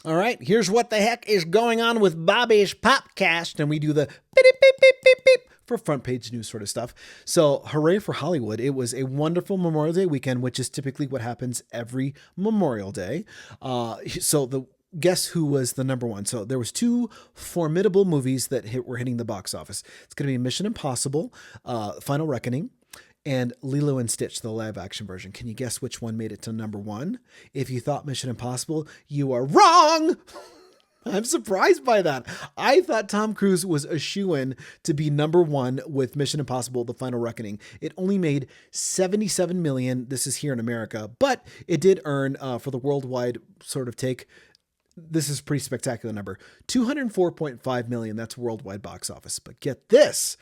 All right, here's what the heck is going on with Bobby's Popcast, and we do the beep, beep, beep, beep, beep for front page news sort of stuff. So, hooray for Hollywood. It was a wonderful Memorial Day weekend, which is typically what happens every Memorial Day. So the guess who was the number one? So there was two formidable movies that were hitting the box office. It's going to be Mission Impossible, Final Reckoning, and Lilo and Stitch, the live action version. Can you guess which one made it to number one? If you thought Mission Impossible, you are wrong. I'm surprised by that. I thought Tom Cruise was a shoo-in to be number one with Mission Impossible: The Final Reckoning. It only made 77 million. This is here in America, but it did earn for the worldwide sort of take. This is a pretty spectacular number. 204.5 million. That's worldwide box office. But get this.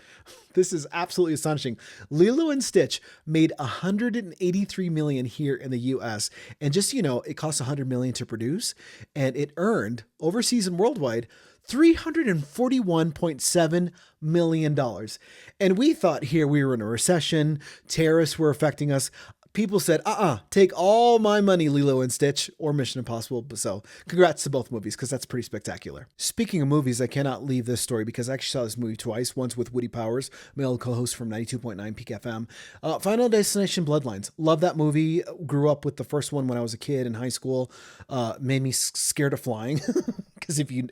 This is absolutely astonishing. Lilo and Stitch made 183 million here in the US. And just, it costs 100 million to produce, and it earned overseas and worldwide $341.7 million. And we thought here we were in a recession, terrorists were affecting us. People said, take all my money, Lilo and Stitch or Mission Impossible. So congrats to both movies, because that's pretty spectacular. Speaking of movies, I cannot leave this story because I actually saw this movie twice, once with Woody Powers, male co-host from 92.9 Peak FM. Final Destination Bloodlines. Love that movie. Grew up with the first one when I was a kid in high school. Made me scared of flying. Because if you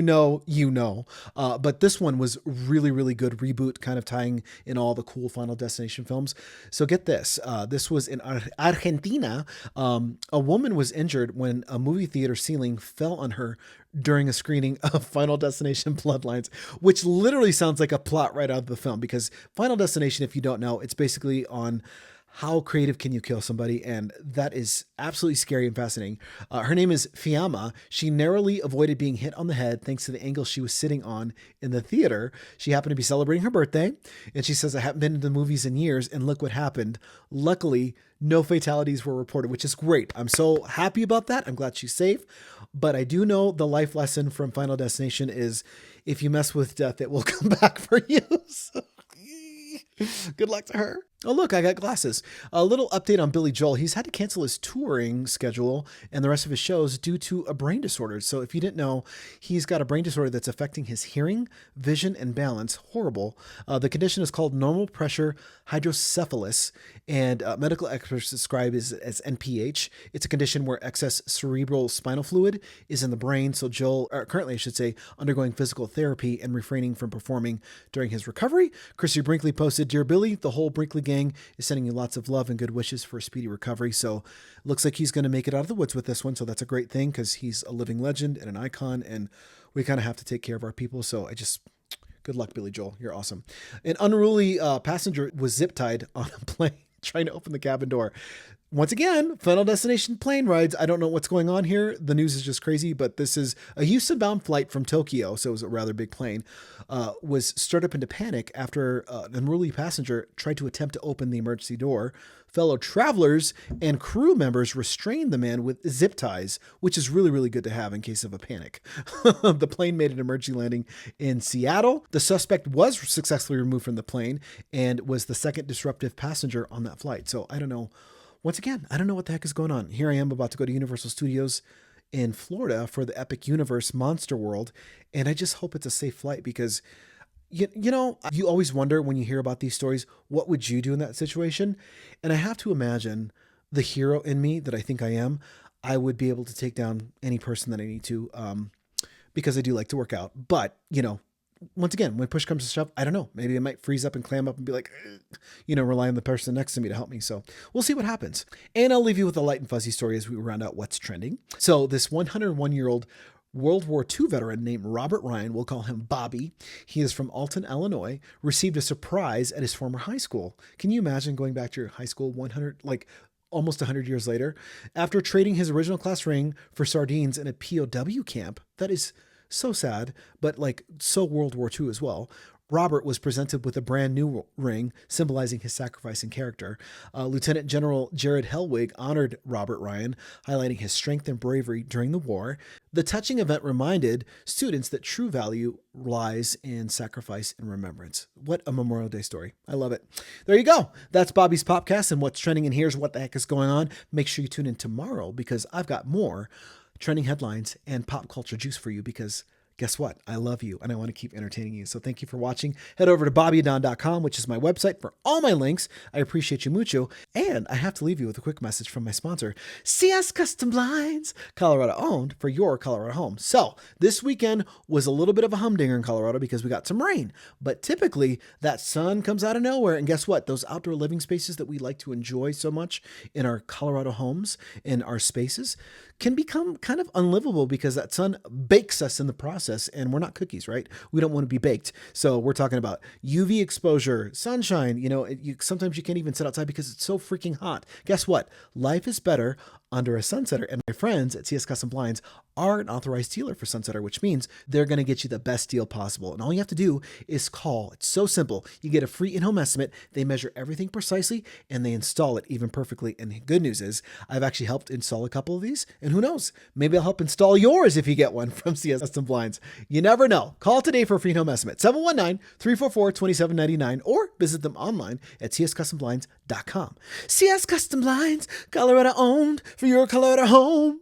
know, you know. But this one was really, really good reboot, kind of tying in all the cool Final Destination films. So get this. This was in Argentina. A woman was injured when a movie theater ceiling fell on her during a screening of Final Destination Bloodlines, which literally sounds like a plot right out of the film, because Final Destination, if you don't know, it's basically on how creative can you kill somebody? And that is absolutely scary and fascinating. Her name is Fiamma. She narrowly avoided being hit on the head thanks to the angle she was sitting on in the theater. She happened to be celebrating her birthday, and she says, I haven't been to the movies in years, and look what happened. Luckily, no fatalities were reported, which is great. I'm so happy about that. I'm glad she's safe. But I do know the life lesson from Final Destination is if you mess with death, it will come back for you. So, good luck to her. Oh, look, I got glasses. A little update on Billy Joel. He's had to cancel his touring schedule and the rest of his shows due to a brain disorder. So if you didn't know, he's got a brain disorder that's affecting his hearing, vision, and balance. Horrible. The condition is called normal pressure hydrocephalus, and medical experts describe it as NPH. It's a condition where excess cerebral spinal fluid is in the brain. So Joel, currently I should say, undergoing physical therapy and refraining from performing during his recovery. Chrissy Brinkley posted, Dear Billy, the whole Brinkley gang is sending you lots of love and good wishes for a speedy recovery. So looks like he's going to make it out of the woods with this one. So that's a great thing, because he's a living legend and an icon, and we kind of have to take care of our people. So good luck, Billy Joel. You're awesome. An unruly passenger was zip tied on a plane trying to open the cabin door. Once again, Final Destination plane rides. I don't know what's going on here. The news is just crazy, but this is a Houston-bound flight from Tokyo, so it was a rather big plane, was stirred up into panic after an unruly passenger tried to attempt to open the emergency door. Fellow travelers and crew members restrained the man with zip ties, which is really, really good to have in case of a panic. The plane made an emergency landing in Seattle. The suspect was successfully removed from the plane and was the second disruptive passenger on that flight. So I don't know. Once again, I don't know what the heck is going on. Here I am about to go to Universal Studios in Florida for the Epic Universe Monster World, and I just hope it's a safe flight, because you always wonder when you hear about these stories, what would you do in that situation? And I have to imagine the hero in me that I think I am, I would be able to take down any person that I need to, because I do like to work out. But, once again, when push comes to shove, I don't know. Maybe I might freeze up and clam up and be like, rely on the person next to me to help me. So we'll see what happens. And I'll leave you with a light and fuzzy story as we round out what's trending. So this 101-year-old World War II veteran named Robert Ryan, we'll call him Bobby. He is from Alton, Illinois, received a surprise at his former high school. Can you imagine going back to your high school almost 100 years later, after trading his original class ring for sardines in a POW camp? That is so sad, but so World War II as well. Robert was presented with a brand new ring symbolizing his sacrifice and character. Lieutenant General Jared Helwig honored Robert Ryan, highlighting his strength and bravery during the war. The touching event reminded students that true value lies in sacrifice and remembrance. What a Memorial Day story. I love it. There you go. That's Bobby's Popcast, and what's trending, and here's what the heck is going on. Make sure you tune in tomorrow, because I've got more trending headlines, and pop culture juice for you because guess what? I love you and I want to keep entertaining you. So thank you for watching. Head over to bobbyadon.com, which is my website, for all my links. I appreciate you mucho. And I have to leave you with a quick message from my sponsor, CS Custom Blinds, Colorado owned for your Colorado home. So this weekend was a little bit of a humdinger in Colorado because we got some rain, but typically that sun comes out of nowhere. And guess what? Those outdoor living spaces that we like to enjoy so much in our Colorado homes, in our spaces, can become kind of unlivable because that sun bakes us in the process, and we're not cookies, right? We don't want to be baked. So we're talking about UV exposure, sunshine. Sometimes you can't even sit outside because it's so freaking hot. Guess what? Life is better under a Sunsetter, and my friends at CS Custom Blinds are an authorized dealer for Sunsetter, which means they're going to get you the best deal possible. And all you have to do is call. It's so simple. You get a free in-home estimate. They measure everything precisely and they install it even perfectly. And the good news is I've actually helped install a couple of these, and who knows, maybe I'll help install yours if you get one from CS Custom Blinds. You never know. Call today for a free in-home estimate, 719-344-2799, or visit them online at cscustomblinds.com. CS Custom Blinds, Colorado owned for your Colorado home.